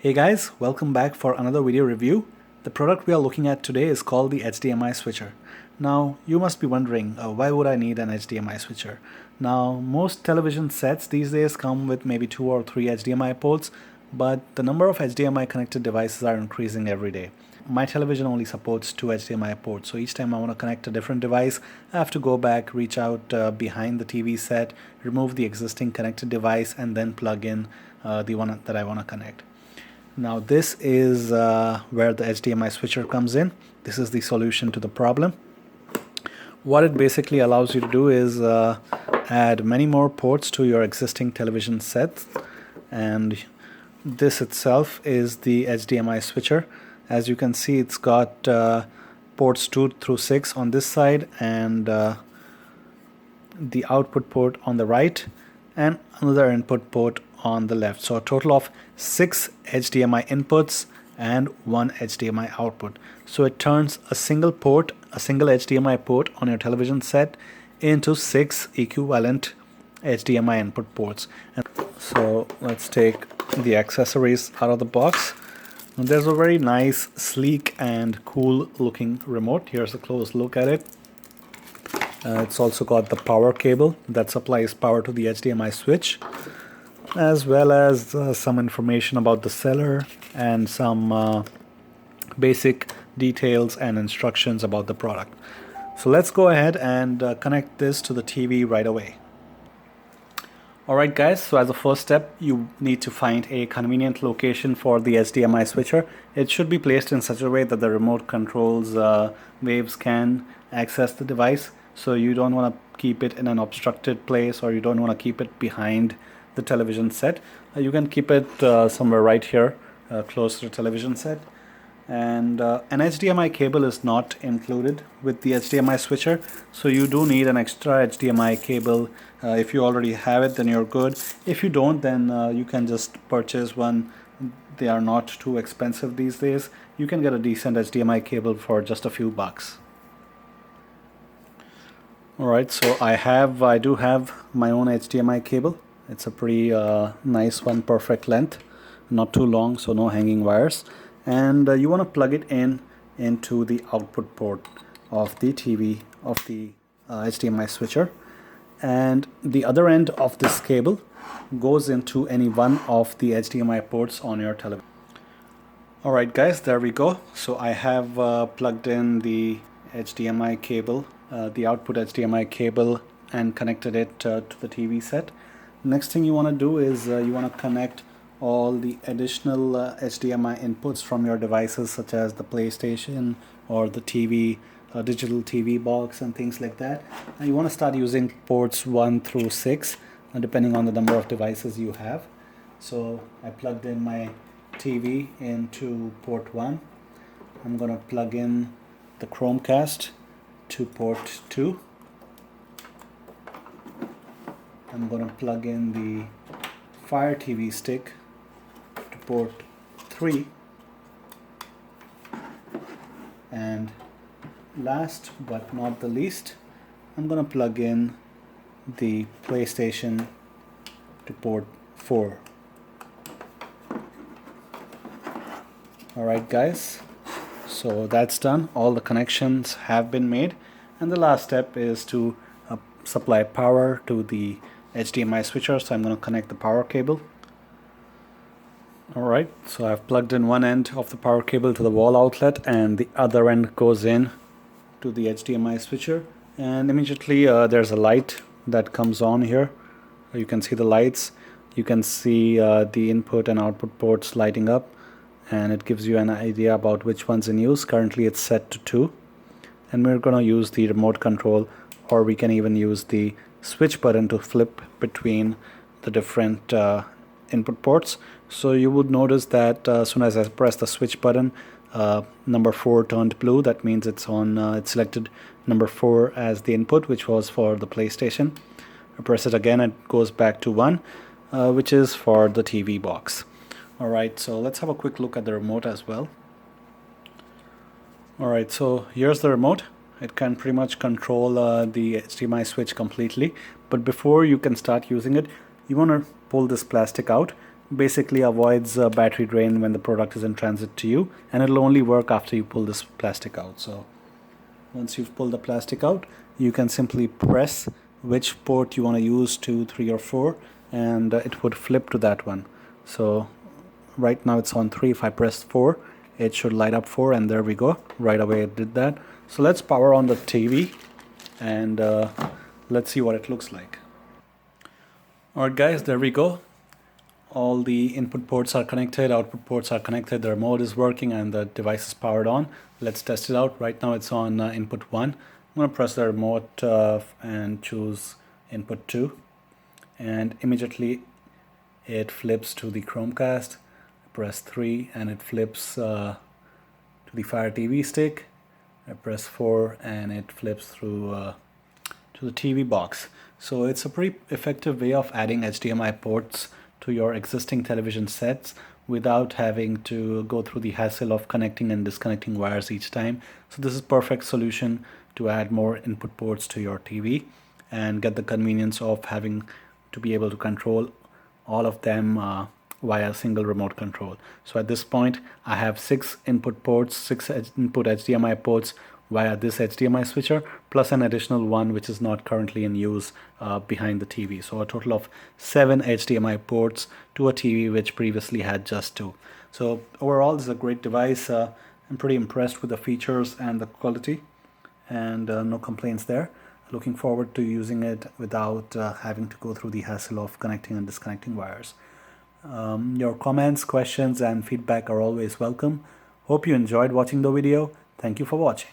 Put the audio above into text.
Hey guys, welcome back for another video review. The product we are looking at today is called the HDMI switcher. Now you must be wondering, why would I need an HDMI switcher? Now most television sets these days come with maybe 2 or 3 HDMI ports, but the number of HDMI connected devices are increasing every day. My television only supports 2 HDMI ports, so each time I want to connect a different device, I have to go back, reach out behind the TV set, remove the existing connected device, and then plug in the one that I want to connect. Now this is where the HDMI switcher comes in. This is the solution to the problem. What it basically allows you to do is add many more ports to your existing television set, and this itself is the HDMI switcher. As you can see, it's got ports 2 through 6 on this side, and the output port on the right, and another input port on the left. So a total of 6 HDMI inputs and 1 HDMI output. So it turns a single HDMI port on your television set into 6 equivalent HDMI input ports. And so let's take the accessories out of the box. And there's a very nice, sleek and cool looking remote. Here's a close look at it. It's also got the power cable that supplies power to the HDMI switch, as well as some information about the seller and some basic details and instructions about the product. So let's go ahead and connect this to the TV right away. Alright guys, so as a first step, you need to find a convenient location for the HDMI switcher. It should be placed in such a way that the remote controls waves can access the device. So you don't want to keep it in an obstructed place, or you don't want to keep it behind the television set. You can keep it somewhere right here, close to the television set. And an HDMI cable is not included with the HDMI switcher, so you do need an extra HDMI cable. If you already have it, then you're good. If you don't, then you can just purchase one. They are not too expensive these days. You can get a decent HDMI cable for just a few bucks. Alright, so I do have my own HDMI cable. It's a pretty nice one, perfect length, not too long, so no hanging wires. And you want to plug it into the output port of the TV, of the HDMI switcher. And the other end of this cable goes into any one of the HDMI ports on your television. Alright guys, there we go. So I have plugged in the HDMI cable, the output HDMI cable, and connected it to the TV set. Next thing you want to do is you want to connect all the additional HDMI inputs from your devices, such as the PlayStation or the TV, digital TV box and things like that. And you want to start using ports 1 through 6 depending on the number of devices you have. So I plugged in my TV into port 1. I'm going to plug in the Chromecast to port 2. I'm going to plug in the Fire TV stick to port 3. And last but not the least, I'm going to plug in the PlayStation to port 4. Alright guys, so that's done. All the connections have been made, and the last step is to supply power to the HDMI switcher. So I'm going to connect the power cable. Alright, so I've plugged in one end of the power cable to the wall outlet, and the other end goes in to the HDMI switcher, and immediately there's a light that comes on here. You can see the lights, you can see the input and output ports lighting up, and it gives you an idea about which one's in use. Currently it's set to 2, and we're going to use the remote control, or we can even use the switch button to flip between the different input ports. So you would notice that as soon as I press the switch button, number 4 turned blue. That means it's on. It selected number 4 as the input, which was for the PlayStation. I press it again, it goes back to 1, which is for the TV box. Alright, so let's have a quick look at the remote as well. Alright, so here's the remote. It can pretty much control the HDMI switch completely. But before you can start using it, you want to pull this plastic out. basically avoids battery drain when the product is in transit to you, and it'll only work after you pull this plastic out. So once you've pulled the plastic out, you can simply press which port you want to use, 2, 3 or 4, and it would flip to that one. So right now it's on 3. If I press 4, it should light up 4, and there we go. Right away it did that. So let's power on the TV and let's see what it looks like. Alright guys, there we go. All the input ports are connected, output ports are connected, the remote is working, and the device is powered on. Let's test it out. Right now it's on input 1. I'm going to press the remote and choose input 2, and immediately it flips to the Chromecast. Press 3 and it flips to the Fire TV stick. I press 4 and it flips through to the TV box. So it's a pretty effective way of adding HDMI ports to your existing television sets without having to go through the hassle of connecting and disconnecting wires each time. So this is perfect solution to add more input ports to your TV and get the convenience of having to be able to control all of them via a single remote control. So at this point I have 6 input ports, 6 input HDMI ports via this HDMI switcher, plus an additional one which is not currently in use behind the TV. So a total of 7 HDMI ports to a TV which previously had just 2. So overall this is a great device. I'm pretty impressed with the features and the quality, and no complaints there. Looking forward to using it without having to go through the hassle of connecting and disconnecting wires. Your comments, questions and feedback are always welcome. Hope you enjoyed watching the video. Thank you for watching.